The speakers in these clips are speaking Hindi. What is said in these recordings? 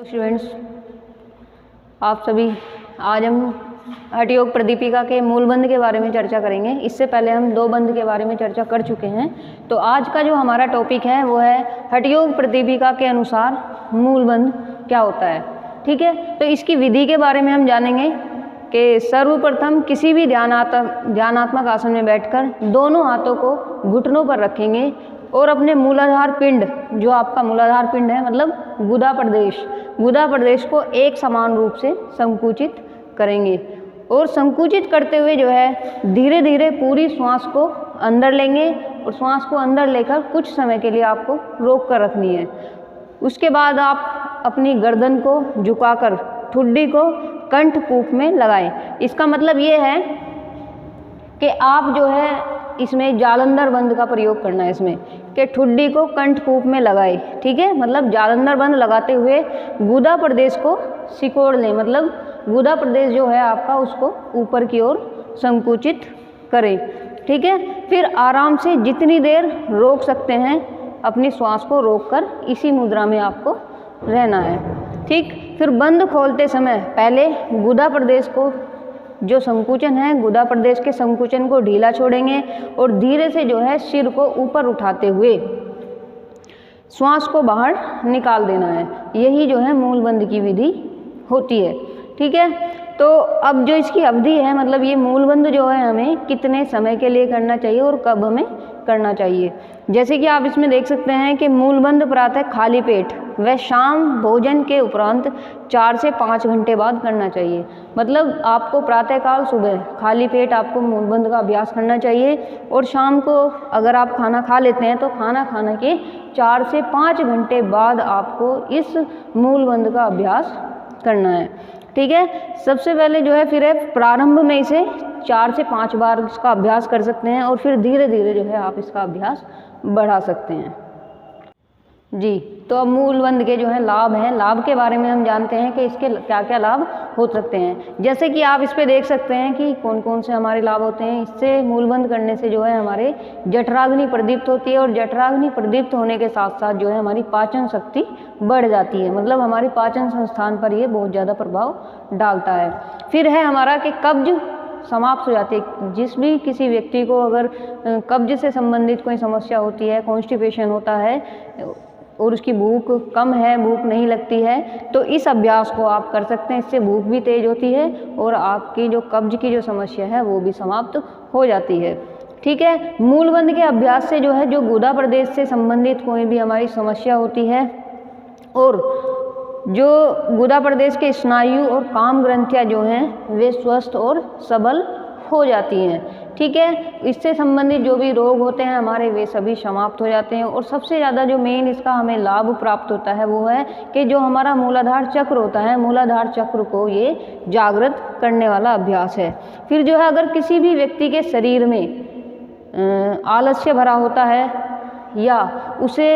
स्टूडेंट्स, आप सभी, आज हम हठयोग प्रदीपिका के मूल बंध के बारे में चर्चा करेंगे। इससे पहले हम दो बंध के बारे में चर्चा कर चुके हैं। तो आज का जो हमारा टॉपिक है वो है हठयोग प्रदीपिका के अनुसार मूल बंध क्या होता है। ठीक है, तो इसकी विधि के बारे में हम जानेंगे कि सर्वप्रथम किसी भी ध्यानात्मक आसन में बैठकर दोनों हाथों को घुटनों पर रखेंगे और अपने मूलाधार पिंड, जो आपका मूलाधार पिंड है मतलब गुदा प्रदेश को एक समान रूप से संकुचित करेंगे और संकुचित करते हुए जो है धीरे धीरे पूरी श्वास को अंदर लेंगे और श्वास को अंदर लेकर कुछ समय के लिए आपको रोक कर रखनी है। उसके बाद आप अपनी गर्दन को झुकाकर ठुड्डी को कंठकूप में लगाएं। इसका मतलब ये है कि आप जो है इसमें जालंधर बंध का प्रयोग करना है, इसमें कि ठुड्डी को कंठकूप में लगाए। ठीक है, मतलब जालंधर बंध लगाते हुए गुदा प्रदेश को सिकोड़ लें, मतलब गुदा प्रदेश जो है आपका उसको ऊपर की ओर संकुचित करें। ठीक है, फिर आराम से जितनी देर रोक सकते हैं अपनी श्वास को रोककर इसी मुद्रा में आपको रहना है। ठीक, फिर बंद खोलते समय पहले गुदा प्रदेश को जो संकुचन है, गुदा प्रदेश के संकुचन को ढीला छोड़ेंगे और धीरे से जो है सिर को ऊपर उठाते हुए श्वास को बाहर निकाल देना है। यही जो है मूल बंध की विधि होती है। ठीक है, तो अब जो इसकी अवधि है, मतलब ये मूल बंध जो है हमें कितने समय के लिए करना चाहिए और कब हमें करना चाहिए। जैसे कि आप इसमें देख सकते हैं कि मूल बंध प्रातः खाली पेट व शाम भोजन के उपरांत 4 से 5 घंटे बाद करना चाहिए। मतलब आपको प्रातःकाल सुबह खाली पेट आपको मूल बंध का अभ्यास करना चाहिए और शाम को अगर आप खाना खा लेते हैं तो खाना खाने के 4 से 5 घंटे बाद आपको इस मूल बंध का अभ्यास करना है। ठीक है, सबसे पहले जो है फिर प्रारंभ में इसे 4 से 5 बार इसका अभ्यास कर सकते हैं और फिर धीरे धीरे जो है आप इसका अभ्यास बढ़ा सकते हैं। जी, तो अब मूल बंध के जो है लाभ हैं, लाभ के बारे में हम जानते हैं कि इसके क्या क्या लाभ हो सकते हैं। जैसे कि आप इस पे देख सकते हैं कि कौन कौन से हमारे लाभ होते हैं। इससे मूल बंध करने से जो है हमारे जठराग्नि प्रदीप्त होती है और जठराग्नि प्रदीप्त होने के साथ साथ जो है हमारी पाचन शक्ति बढ़ जाती है, मतलब हमारी पाचन संस्थान पर ये बहुत ज़्यादा प्रभाव डालता है। फिर है हमारा कि कब्ज समाप्त हो जाती है। जिस भी किसी व्यक्ति को अगर कब्ज से संबंधित कोई समस्या होती है, कॉन्स्टिपेशन होता है और उसकी भूख कम है, भूख नहीं लगती है, तो इस अभ्यास को आप कर सकते हैं। इससे भूख भी तेज होती है और आपकी जो कब्ज की जो समस्या है वो भी समाप्त हो जाती है। ठीक है, मूल बंध के अभ्यास से जो है जो गुदा प्रदेश से संबंधित कोई भी हमारी समस्या होती है और जो गुदा प्रदेश के स्नायु और काम ग्रंथियाँ जो हैं वे स्वस्थ और सबल हो जाती हैं। ठीक है, इससे संबंधित जो भी रोग होते हैं हमारे वे सभी समाप्त हो जाते हैं। और सबसे ज़्यादा जो मेन इसका हमें लाभ प्राप्त होता है वो है कि जो हमारा मूलाधार चक्र होता है, मूलाधार चक्र को ये जागृत करने वाला अभ्यास है। फिर जो है अगर किसी भी व्यक्ति के शरीर में आलस्य भरा होता है या उसे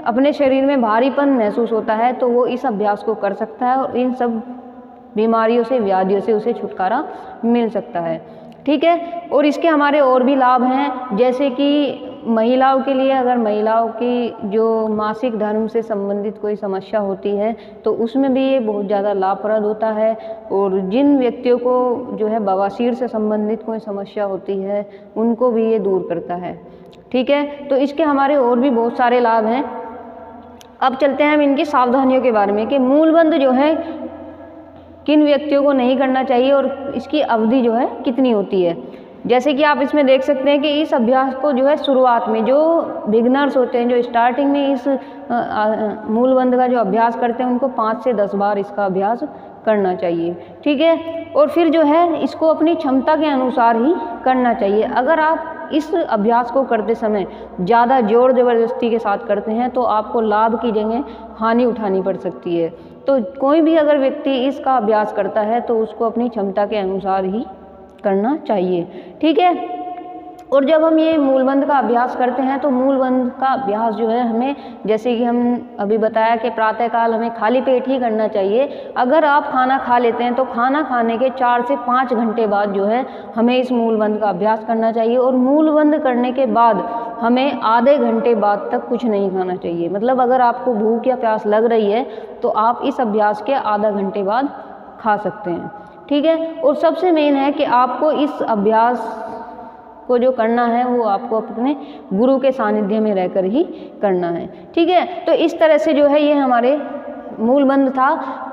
अपने शरीर में भारीपन महसूस होता है तो वो इस अभ्यास को कर सकता है और इन सब बीमारियों से, व्याधियों से उसे छुटकारा मिल सकता है। ठीक है, और इसके हमारे और भी लाभ हैं, जैसे कि महिलाओं के लिए, अगर महिलाओं की जो मासिक धर्म से संबंधित कोई समस्या होती है तो उसमें भी ये बहुत ज़्यादा लाभप्रद होता है। और जिन व्यक्तियों को जो है बवासीर से संबंधित कोई समस्या होती है उनको भी ये दूर करता है। ठीक है, तो इसके हमारे और भी बहुत सारे लाभ हैं। अब चलते हैं हम इनकी सावधानियों के बारे में कि मूल बंध जो है किन व्यक्तियों को नहीं करना चाहिए और इसकी अवधि जो है कितनी होती है। जैसे कि आप इसमें देख सकते हैं कि इस अभ्यास को जो है शुरुआत में जो बिगनर्स होते हैं, जो स्टार्टिंग में इस मूल बंध का जो अभ्यास करते हैं उनको 5 से 10 बार इसका अभ्यास करना चाहिए। ठीक है, और फिर जो है इसको अपनी क्षमता के अनुसार ही करना चाहिए। अगर आप इस अभ्यास को करते समय ज़्यादा जोर ज़बरदस्ती के साथ करते हैं तो आपको लाभ की जगह हानि उठानी पड़ सकती है। तो कोई भी अगर व्यक्ति इसका अभ्यास करता है तो उसको अपनी क्षमता के अनुसार ही करना चाहिए। ठीक है, और जब हम ये मूलबंध का अभ्यास करते हैं तो मूलबंध का अभ्यास जो है हमें, जैसे कि हम अभी बताया कि प्रातःकाल हमें खाली पेट ही करना चाहिए। अगर आप खाना खा लेते हैं तो खाना खाने के 4 से 5 घंटे बाद जो है हमें इस मूलबंध का अभ्यास करना चाहिए। और मूलबंध करने के बाद हमें आधे घंटे बाद तक कुछ नहीं खाना चाहिए। मतलब अगर आपको भूख या प्यास लग रही है तो आप इस अभ्यास के आधा घंटे बाद खा सकते हैं, ठीक है। और सबसे मेन है कि आपको इस अभ्यास को जो करना है वो आपको अपने गुरु के सानिध्य में रहकर ही करना है, ठीक है। तो इस तरह से जो है ये हमारे मूलबंध था,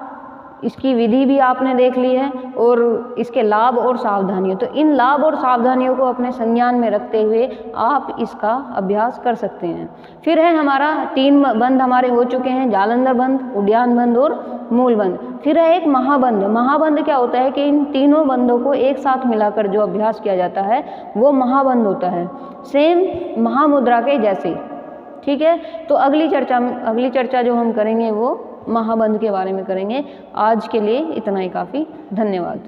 इसकी विधि भी आपने देख ली है और इसके लाभ और सावधानियाँ। तो इन लाभ और सावधानियों को अपने संज्ञान में रखते हुए आप इसका अभ्यास कर सकते हैं। फिर है हमारा 3 बंध हमारे हो चुके हैं, जालंधर बंध, उद्यान बंध और मूलबंध। फिर है एक महाबंध। महाबंध क्या होता है कि इन तीनों बंधों को एक साथ मिलाकर जो अभ्यास किया जाता है वो महाबंध होता है, सेम महामुद्रा के जैसे, ठीक है। तो अगली चर्चा जो हम करेंगे वो महाबंध के बारे में करेंगे। आज के लिए इतना ही काफ़ी। धन्यवाद।